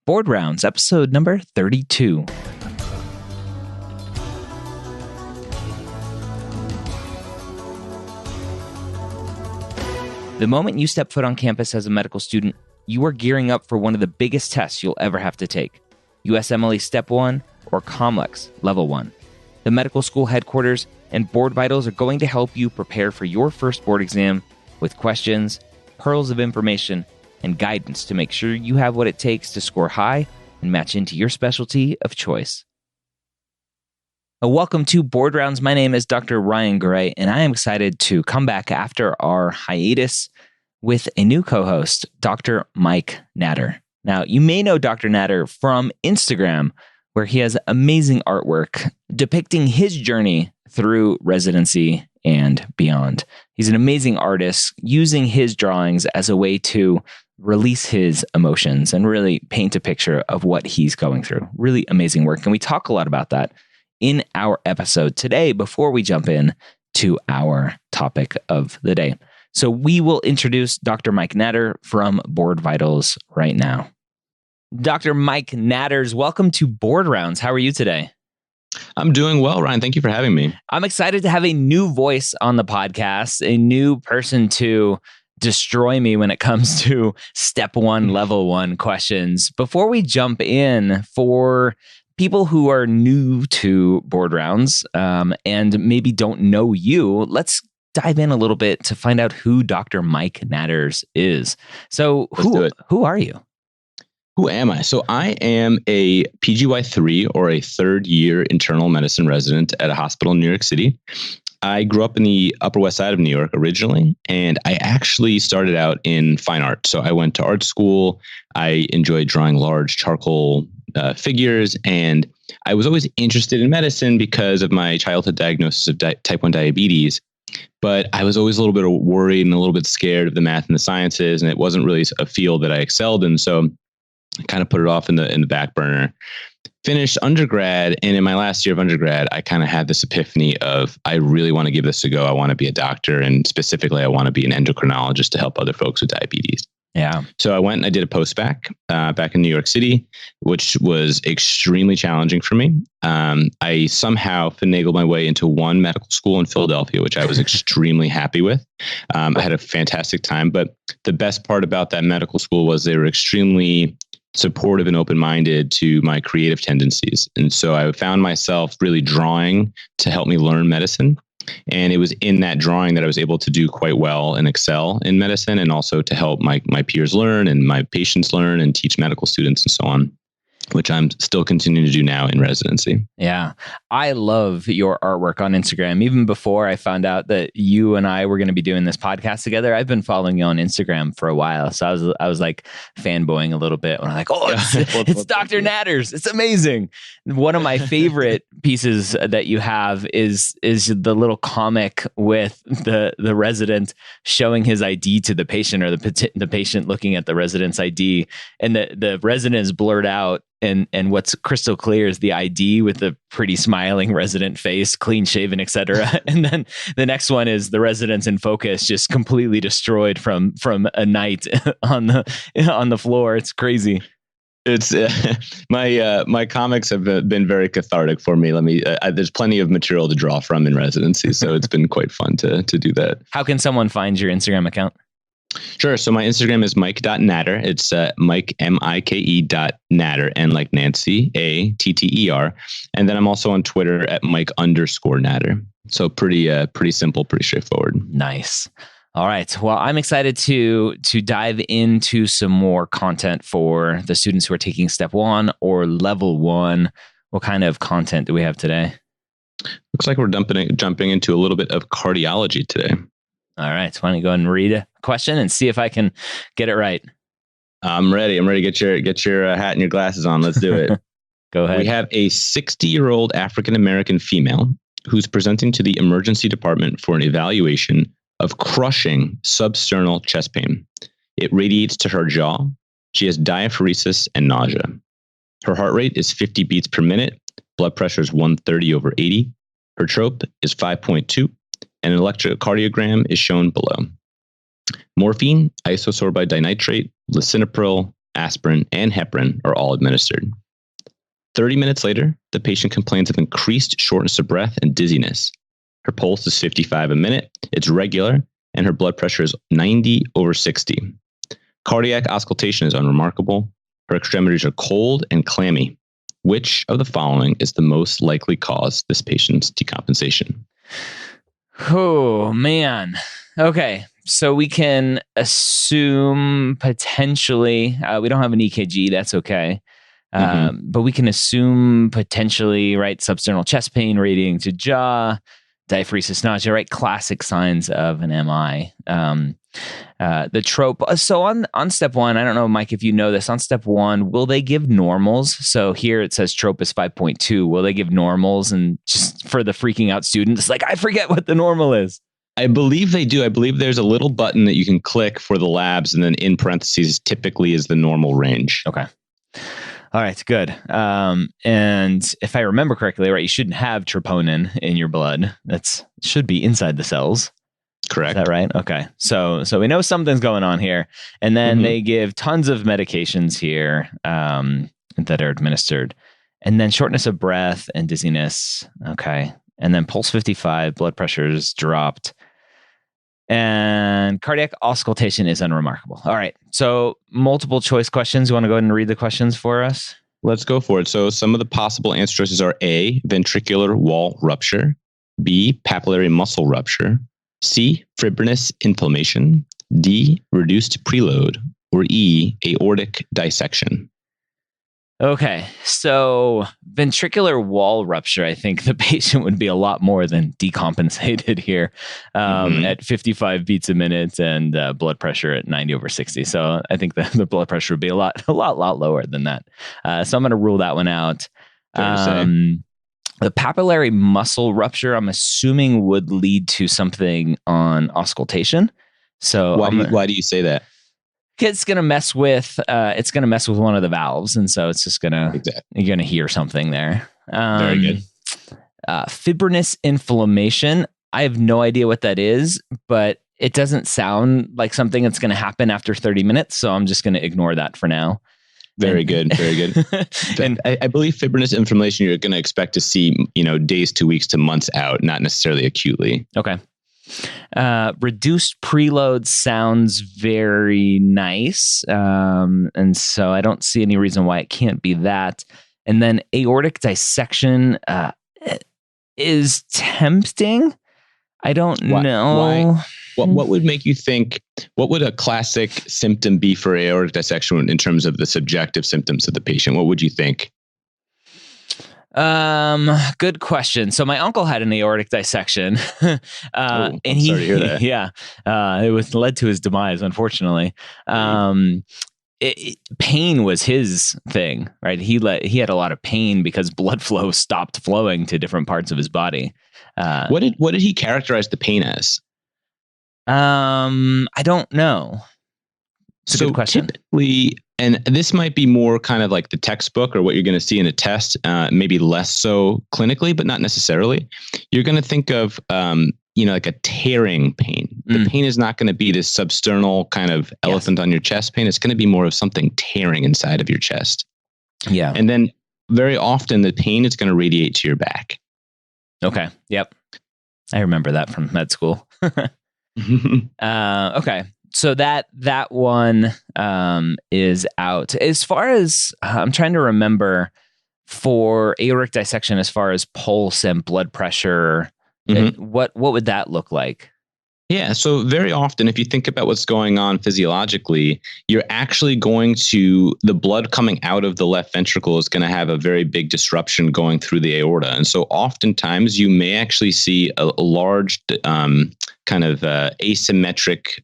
Board Rounds, episode number 32. The moment you step foot on campus as a medical student, you are gearing up for one of the biggest tests you'll ever have to take. USMLE Step 1 or COMLEX Level 1. The medical school headquarters and BoardVitals are going to help you prepare for your first board exam with questions, pearls of information, and guidance to make sure you have what it takes to score high and match into your specialty of choice. Welcome to Board Rounds. My name is Dr. Ryan Gray, and I am excited to come back after our hiatus with a new co-host, Dr. Mike Natter. Now, you may know Dr. Natter from Instagram, where he has amazing artwork depicting his journey through residency and beyond. He's an amazing artist using his drawings as a way to release his emotions and really paint a picture of what he's going through. Really amazing work. And we talk a lot about that in our episode today before we jump in to our topic of the day. So we will introduce Dr. Mike Natter from BoardVitals right now. Dr. Mike Natters, welcome to Board Rounds. How are you today? I'm doing well, Ryan. Thank you for having me. I'm excited to have a new voice on the podcast, a new person to destroy me when it comes to step one, level one questions. Before we jump in, for people who are new to Board Rounds and maybe don't know you, let's dive in a little bit to find out who Dr. Mike Natters is. So who are you? Who am I? So I am a PGY3 or a third year internal medicine resident at a hospital in New York City. I grew up in the Upper West Side of New York originally, and I actually started out in fine art. So I went to art school. I enjoyed drawing large charcoal figures, and I was always interested in medicine because of my childhood diagnosis of type 1 diabetes. But I was always a little bit worried and a little bit scared of the math and the sciences, and it wasn't really a field that I excelled in. So I kind of put it off in the back burner. Finished undergrad, and in my last year of undergrad, I kind of had this epiphany of, I really want to give this a go. I want to be a doctor, and specifically, I want to be an endocrinologist to help other folks with diabetes. Yeah. So I went and I did a post-bac back in New York City, which was extremely challenging for me. I somehow finagled my way into one medical school in Philadelphia, which I was extremely happy with. I had a fantastic time, but the best part about that medical school was they were extremely supportive and open-minded to my creative tendencies. And so I found myself really drawing to help me learn medicine. And it was in that drawing that I was able to do quite well and excel in medicine, and also to help my peers learn and my patients learn and teach medical students and so on, which I'm still continuing to do now in residency. Yeah. I love your artwork on Instagram. Even before I found out that you and I were going to be doing this podcast together, I've been following you on Instagram for a while. So I was like fanboying a little bit when I'm like, oh, it's Dr. Natters. It's amazing. One of my favorite pieces that you have is the little comic with the resident showing his ID to the patient, or the patient looking at the resident's ID, and the resident is blurred out. And what's crystal clear is the ID with the pretty smiling resident face, clean shaven, etc. And then the next one is the resident's in focus, just completely destroyed from a night on the floor. It's crazy. It's my comics have been very cathartic for me. There's plenty of material to draw from in residency, so it's been quite fun to do that. How can someone find your Instagram account? Sure. So my Instagram is mike.natter. It's Mike, Mike.natter, and like Nancy, Atter. And then I'm also on Twitter at Mike_natter. So pretty simple, pretty straightforward. Nice. All right. Well, I'm excited to dive into some more content for the students who are taking step 1 or level 1. What kind of content do we have today? Looks like we're jumping into a little bit of cardiology today. All right. So why don't you go ahead and read a question and see if I can get it right. I'm ready. Get your hat and your glasses on. Let's do it. Go ahead. We have a 60-year-old African-American female who's presenting to the emergency department for an evaluation of crushing substernal chest pain. It radiates to her jaw. She has diaphoresis and nausea. Her heart rate is 50 beats per minute. Blood pressure is 130/80. Her trope is 5.2. And an electrocardiogram is shown below. Morphine, isosorbide dinitrate, lisinopril, aspirin, and heparin are all administered. 30 minutes later, the patient complains of increased shortness of breath and dizziness. Her pulse is 55 a minute, it's regular, and her blood pressure is 90/60. Cardiac auscultation is unremarkable. Her extremities are cold and clammy. Which of the following is the most likely cause this patient's decompensation? Oh, man. Okay. So we can assume potentially, we don't have an EKG, that's okay. But we can assume potentially, right, substernal chest pain radiating to jaw, diaphoresis, nausea, right? Classic signs of an MI. The trope. So on step one, I don't know, Mike, if you know this, on step one, will they give normals? So here it says trope is 5.2. Will they give normals? And just for the freaking out students, like, I forget what the normal is. I believe they do. I believe there's a little button that you can click for the labs, and then in parentheses typically is the normal range. Okay. All right, good. And if I remember correctly, right, you shouldn't have troponin in your blood. Should be inside the cells. Correct. Is that right? Okay. So we know something's going on here. And then they give tons of medications here that are administered. And then shortness of breath and dizziness. Okay. And then pulse 55, blood pressure is dropped. And cardiac auscultation is unremarkable. All right. So multiple choice questions. You want to go ahead and read the questions for us? Let's go for it. So some of the possible answer choices are A, ventricular wall rupture, B, papillary muscle rupture, C, fibrinous inflammation, D, reduced preload, or E, aortic dissection. Okay, so ventricular wall rupture, I think the patient would be a lot more than decompensated here at 55 beats a minute and blood pressure at 90/60. So I think the blood pressure would be a lot lower than that. So I'm going to rule that one out. The papillary muscle rupture, I'm assuming, would lead to something on auscultation. So why do you say that? It's going to mess with one of the valves, and so it's just you're gonna hear something there. Very good. Fibrinous inflammation. I have no idea what that is, but it doesn't sound like something that's going to happen after 30 minutes. So I'm just going to ignore that for now. Very good. And I believe fibrinous inflammation you're going to expect to see, days to weeks to months out, not necessarily acutely. Okay. Reduced preload sounds very nice. And so I don't see any reason why it can't be that. And then aortic dissection is tempting. I don't know. Why? What would make you think, what would a classic symptom be for aortic dissection in terms of the subjective symptoms of the patient? What would you think? Good question. So my uncle had an aortic dissection, and sorry to hear that. Yeah, it led to his demise, unfortunately. Pain was his thing, right? He had a lot of pain because blood flow stopped flowing to different parts of his body. What did he characterize the pain as? I don't know. It's a good question. Typically, and this might be more kind of like the textbook or what you're going to see in a test, maybe less so clinically, but not necessarily. You're going to think of, like a tearing pain. The pain is not going to be this substernal kind of elephant on your chest pain. It's going to be more of something tearing inside of your chest. Yeah. And then very often the pain is going to radiate to your back. Okay. Yep. I remember that from med school. Okay. So that one is out. As far as I'm trying to remember for aortic dissection, as far as pulse and blood pressure, what would that look like? Yeah. So very often, if you think about what's going on physiologically, you're actually the blood coming out of the left ventricle is going to have a very big disruption going through the aorta. And so oftentimes you may actually see a large kind of asymmetric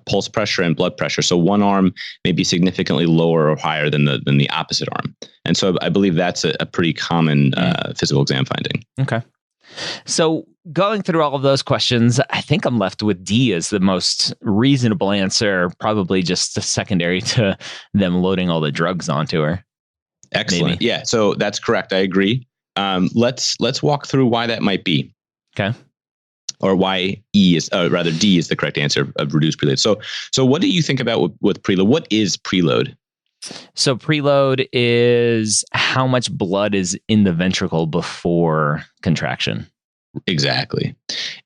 pulse pressure and blood pressure. So one arm may be significantly lower or higher than the opposite arm. And so I believe that's a pretty common physical exam finding. Okay. So going through all of those questions, I think I'm left with D as the most reasonable answer, probably just secondary to them loading all the drugs onto her. Excellent. Maybe. Yeah, so that's correct. I agree. Let's walk through why that might be. Okay. Or why D is the correct answer of reduced preload. So what do you think about with preload? What is preload? So preload is how much blood is in the ventricle before contraction. Exactly.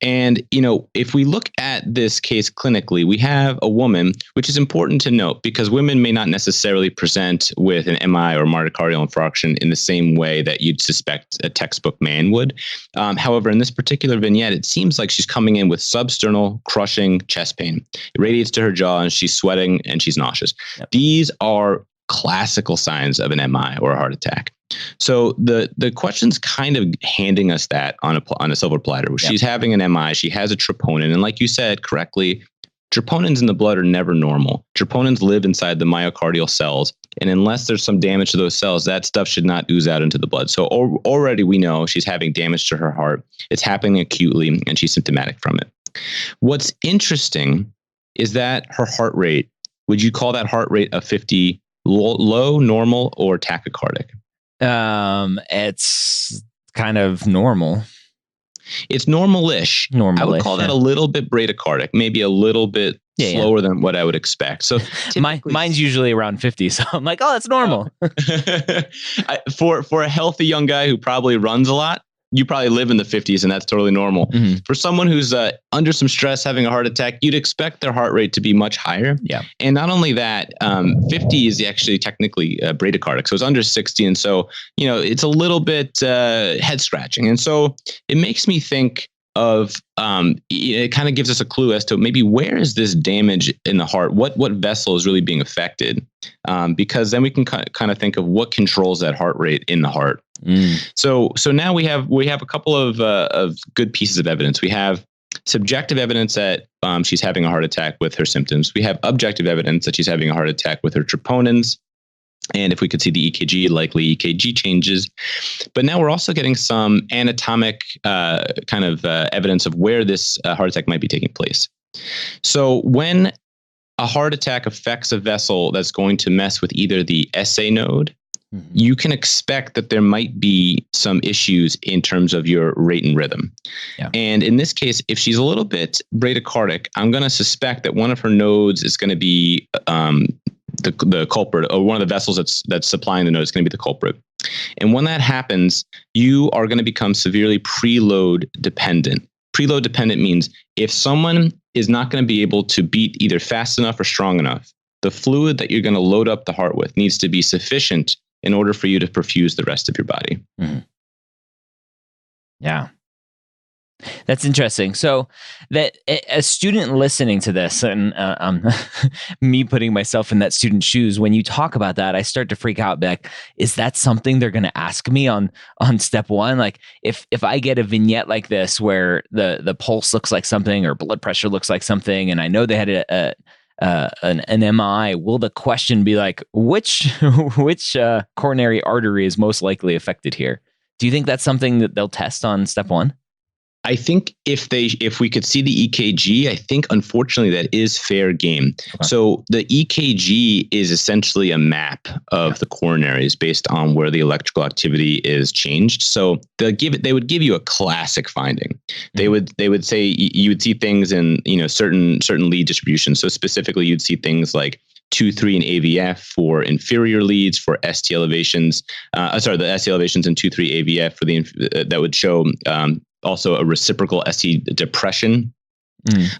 And, if we look at this case clinically, we have a woman, which is important to note because women may not necessarily present with an MI or myocardial infarction in the same way that you'd suspect a textbook man would. However, in this particular vignette, it seems like she's coming in with substernal crushing chest pain. It radiates to her jaw and she's sweating and she's nauseous. Yep. These are classical signs of an MI or a heart attack. So the question's kind of handing us that on a silver platter. Yep. She's having an MI. She has a troponin. And like you said correctly, troponins in the blood are never normal. Troponins live inside the myocardial cells. And unless there's some damage to those cells, that stuff should not ooze out into the blood. So already we know she's having damage to her heart. It's happening acutely and she's symptomatic from it. What's interesting is that her heart rate, would you call that heart rate a 50 low, normal, or tachycardic? It's kind of normal. It's normal-ish. I would call that a little bit bradycardic, maybe a little bit slower than what I would expect. So mine's usually around 50. So I'm like, oh, that's normal. For a healthy young guy who probably runs a lot, you probably live in the 50s and that's totally normal. Mm-hmm. For someone who's under some stress, having a heart attack, you'd expect their heart rate to be much higher. Yeah. And not only that, 50 is actually technically bradycardic. So it's under 60. And so, it's a little bit head scratching. And so it makes me think of, it kind of gives us a clue as to maybe where is this damage in the heart? What vessel is really being affected? Because then we can kind of think of what controls that heart rate in the heart. So now we have a couple of good pieces of evidence. We have subjective evidence that she's having a heart attack with her symptoms. We have objective evidence that she's having a heart attack with her troponins. And if we could see the EKG, likely EKG changes. But now we're also getting some anatomic evidence of where this heart attack might be taking place. So when a heart attack affects a vessel that's going to mess with either the SA node, you can expect that there might be some issues in terms of your rate and rhythm. Yeah. And in this case, if she's a little bit bradycardic, I'm going to suspect that one of her nodes is going to be the culprit, or one of the vessels that's supplying the node is going to be the culprit. And when that happens, you are going to become severely preload dependent. Preload dependent means if someone is not going to be able to beat either fast enough or strong enough, the fluid that you're going to load up the heart with needs to be sufficient in order for you to perfuse the rest of your body. Mm-hmm. Yeah. That's interesting. So that a student listening to this, and me putting myself in that student's shoes, when you talk about that, I start to freak out. Like, is that something they're going to ask me on step one? Like if I get a vignette like this where the pulse looks like something or blood pressure looks like something, and I know they had an MI, will the question be like, which coronary artery is most likely affected here? Do you think that's something that they'll test on step one? I think if we could see the EKG, I think unfortunately that is fair game. Okay. So the EKG is essentially a map of the coronaries based on where the electrical activity is changed. So they would give you a classic finding. Mm-hmm. They would say you would see things in certain lead distributions. So specifically, you'd see things like 2-3 in AVF for inferior leads, for ST elevations. The ST elevations in 2-3 AVF for that would show. Also a reciprocal ST depression in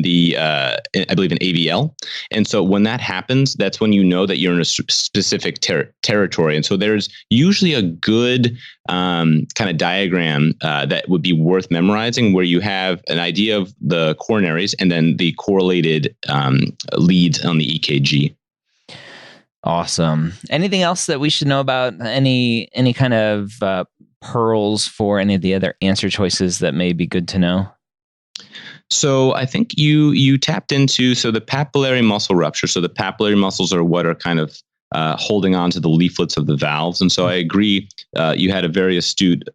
the I believe in AVL. And so when that happens, that's when you know that you're in a specific territory. And so there's usually a good kind of diagram that would be worth memorizing, where you have an idea of the coronaries and then the correlated leads on the EKG. Awesome. Anything else that we should know about? Any kind of pearls for any of the other answer choices that may be good to know? So I think you tapped into the papillary muscle rupture. So the papillary muscles are what are kind of holding on to the leaflets of the valves. And so I agree. You had a very astute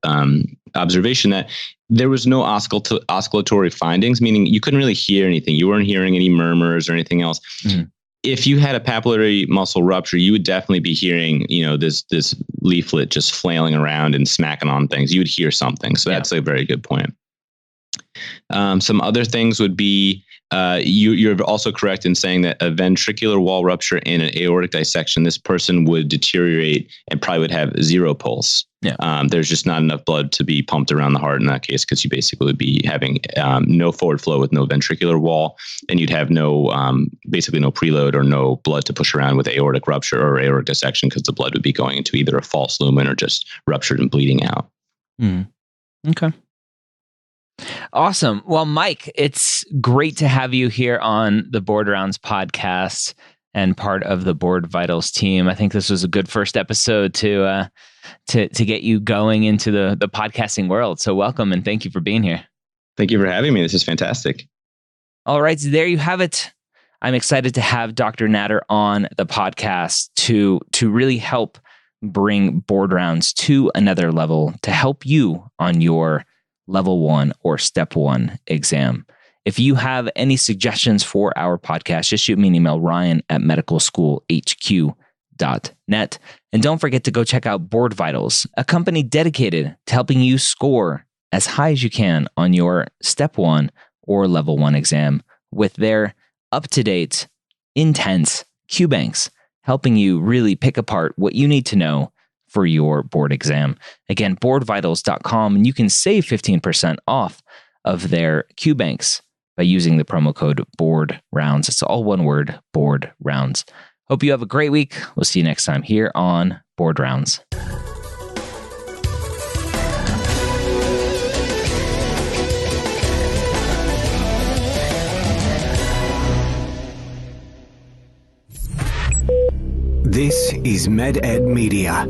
observation that there was no oscillatory findings, meaning you couldn't really hear anything. You weren't hearing any murmurs or anything else. Mm-hmm. If you had a papillary muscle rupture, you would definitely be hearing, this leaflet just flailing around and smacking on things. You would hear something. So that's a very good point. Some other things would be you're also correct in saying that a ventricular wall rupture and an aortic dissection, this person would deteriorate and probably would have zero pulse. Yeah. There's just not enough blood to be pumped around the heart in that case, because you basically would be having no forward flow with no ventricular wall, and you'd have no basically no preload or no blood to push around with aortic rupture or aortic dissection, because the blood would be going into either a false lumen or just ruptured and bleeding out. Okay. Awesome. Well, Mike, it's great to have you here on the Board Rounds podcast and part of the BoardVitals team. I think this was a good first episode to get you going into the podcasting world. So welcome and thank you for being here. Thank you for having me. This is fantastic. All right, so there you have it. I'm excited to have Dr. Natter on the podcast to really help bring Board Rounds to another level, to help you on your level 1 or step 1 exam. If you have any suggestions for our podcast, just shoot me an email, ryan@medicalschoolhq.net. And don't forget to go check out BoardVitals, a company dedicated to helping you score as high as you can on your step 1 or level 1 exam with their up-to-date, intense Q banks, helping you really pick apart what you need to know for your board exam. Again, boardvitals.com, and you can save 15% off of their Q banks by using the promo code BoardRounds. It's all one word, Board Rounds. Hope you have a great week. We'll see you next time here on Board Rounds. This is MedEd Media.